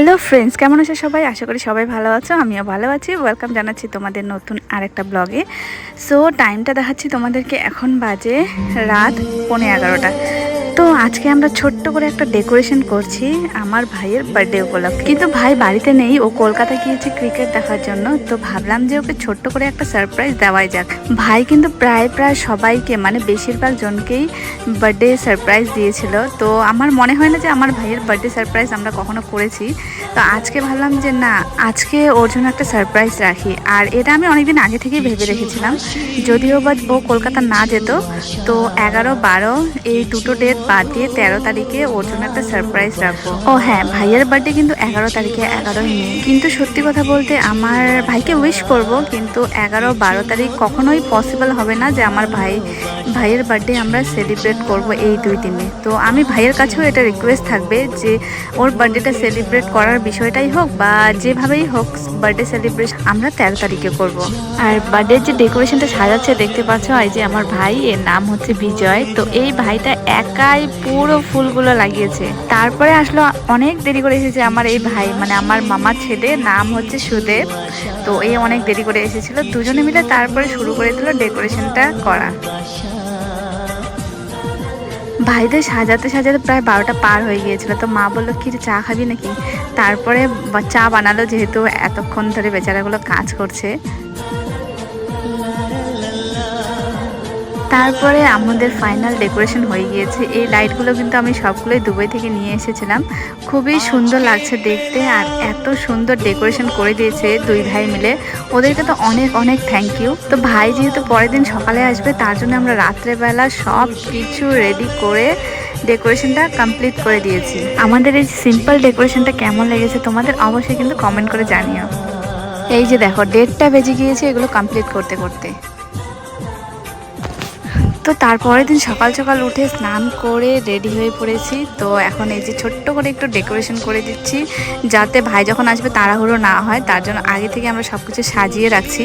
Hello friends, কেমন আছো সবাই? আশা করি সবাই ভালো আছো, আমিও ভালো আছি। ওয়েলকাম জানাচ্ছি তোমাদের নতুন আরেকটা ব্লগে। সো টাইমটা দেখাচ্ছি তোমাদেরকে, এখন বাজে রাত 11:15। তো আজকে আমরা ছোট্ট করে একটা ডেকোরেশন করছি আমার ভাইয়ের বার্থডে উপলক্ষে। কিন্তু ভাই বাড়িতে নেই, ও কলকাতা গিয়েছে ক্রিকেট দেখার জন্য। তো ভাবলাম যে ওকে ছোট্ট করে একটা সারপ্রাইজ দেওয়াই যাক। ভাই কিন্তু প্রায় সবাইকে, মানে বেশিরভাগ জনকেই বার্থডে সারপ্রাইজ দিয়েছিল। তো আমার মনে হয় না যে আমার ভাইয়ের বার্থডে সারপ্রাইজ আমরা কখনো করেছি। তো আজকে ভাবলাম যে না, আজকে ওর জন্য একটা সারপ্রাইজ রাখি। আর এটা আমি অনেকদিন আগে থেকেই ভেবে রেখেছিলাম, যদিও বা ও কলকাতা না যেত। তো 11-12 এই দুটো ডেট বাদ দিয়ে 13 তারিখে ওর জন্য একটা সারপ্রাইজ রাখবো। ও হ্যাঁ, ভাইয়ের বার্থডে কিন্তু 11 তারিখে, 11ই মে। কিন্তু সত্যি কথা বলতে আমার ভাইকে উইশ করব, কিন্তু 11-12 তারিখ কখনোই পসিবল হবে না যে আমার ভাইয়ের বার্থডে আমরা সেলিব্রেট করব এই 2 দিনে। তো আমি ভাইয়ের কাছেও এটা রিকোয়েস্ট থাকবে যে ওর বার্থডেটা সেলিব্রেট করার বিষয়টাই হোক বা যেভাবেই হোক, বার্থডে সেলিব্রেশন আমরা 13 তারিখে করব। আর বার্থডের যে ডেকোরেশনটা সাজাচ্ছে দেখতে পাচ্ছ, এই যে আমার ভাই, এর নাম হচ্ছে বিজয়। তো এই ভাইটা একাই পুরো ফুলগুলো লাগিয়েছে। তারপরে আসলো, অনেক দেরি করে এসেছে আমার এই ভাই, মানে আমার মামার ছেলে, নাম হচ্ছে সুদেব। তো এই অনেক দেরি করে এসেছিল, দুজনে মিলে তারপরে শুরু করে দিল ডেকোরেশনটা করা। ভাইদের সাজাতে সাজাতে প্রায় 12টা পার হয়ে গিয়েছিল। তো মা বললো, কি চা খাবি নাকি? তারপরে চা বানালো, যেহেতু এতক্ষণ ধরে বেচারাগুলো কাজ করছে। তারপরে আমাদের ফাইনাল ডেকোরেশন হয়ে গিয়েছে। এই লাইটগুলো কিন্তু আমি সবগুলোই দুবাই থেকে নিয়ে এসেছিলাম। খুবই সুন্দর লাগছে দেখতে, আর এত সুন্দর ডেকোরেশন করে দিয়েছে দুই ভাই মিলে। ওদেরকে তো অনেক অনেক থ্যাংক ইউ। তো ভাই যেহেতু পরের দিন সকালে আসবে, তার জন্য আমরা রাত্রেবেলা সব কিছু রেডি করে ডেকোরেশনটা কমপ্লিট করে দিয়েছি। আমাদের এই সিম্পল ডেকোরেশনটা কেমন লেগেছে তোমাদের অবশ্যই কিন্তু কমেন্ট করে জানিও। এই যে দেখো, 1:30টা বেজে গিয়েছে এগুলো কমপ্লিট করতে করতে। তো তারপরের দিন সকাল সকাল উঠে স্নান করে রেডি হয়ে পড়েছি। তো এখন এই যে ছোট্ট করে একটু ডেকোরেশন করে দিচ্ছি, যাতে ভাই যখন আসবে তাড়াহুড়ো না হয়, তার জন্য আগে থেকে আমরা সব কিছু সাজিয়ে রাখছি।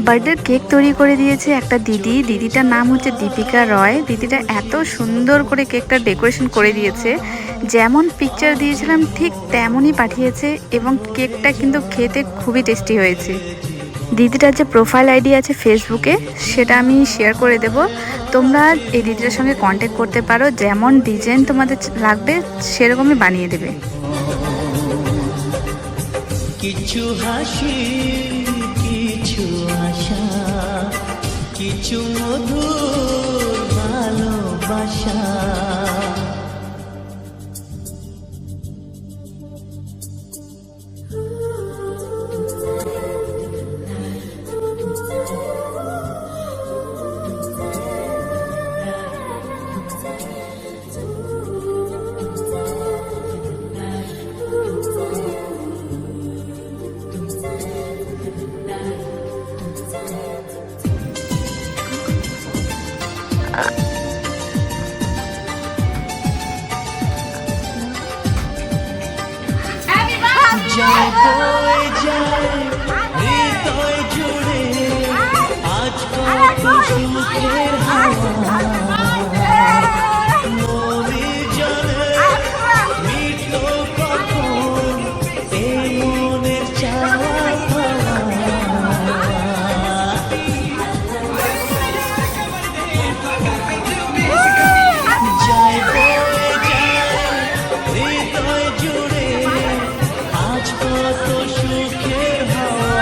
বার্থডের কেক তৈরি করে দিয়েছে একটা দিদিটার নাম হচ্ছে দীপিকা রয়। দিদিটা এত সুন্দর করে কেকটা ডেকোরেশন করে দিয়েছে, যেমন পিকচার দিয়েছিলাম ঠিক তেমনই পাঠিয়েছে, এবং কেকটা কিন্তু খেতে খুবই টেস্টি হয়েছে। দিদিটার যে প্রোফাইল আইডি আছে ফেসবুকে, সেটা আমি শেয়ার করে দেব। তোমরা এই দিদিটার সঙ্গে কন্ট্যাক্ট করতে পারো, যেমন ডিজাইন তোমাদের লাগবে সেরকমই বানিয়ে দেবে। কিছু হাসি, কিছু আশা, কিছু মধুর ভালোবাসা। জয় হয়ে যায় হৃদয় জুড়ে, আজ কত সুখের হাওয়া, মনে জানে মিটলো কখন এই মনের চাওয়া পাওয়া। জয় হয়ে যায় হৃদয় জুড়ে, আজ কত সুখের হাওয়া,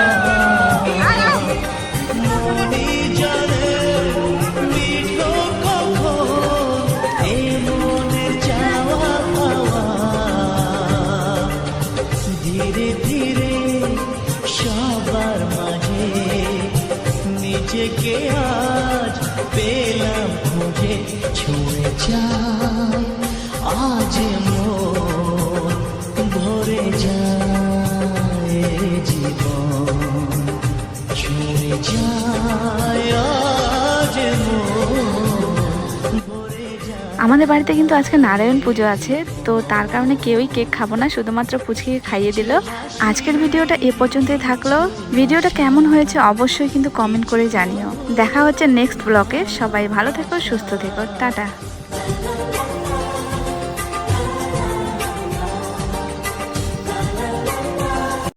মনে জানে মিটলো কখন এই মনের চাওয়া পাওয়া। ধীরে ধীরে সবার মাঝে নিজেকে আজ পেলাম খুঁজে, ছুঁয়ে যায় আজ মন, ভরে যায় জীবন, ছুঁয়ে যায় আজ মন, ভরে যায়। আমাদের বাড়িতে কিন্তু আজকে নারায়ণ পুজো আছে, তো তার কারণে কেউই কেক খাবো না, শুধুমাত্র পুচকিকে খাইয়ে দিল। আজকের ভিডিওটা এ পর্যন্তই থাকলো। ভিডিওটা কেমন হয়েছে অবশ্যই কিন্তু কমেন্ট করে জানিও। দেখা হচ্ছে নেক্সট ব্লগে। সবাই ভালো থেকো, সুস্থ থেকো, টাটা।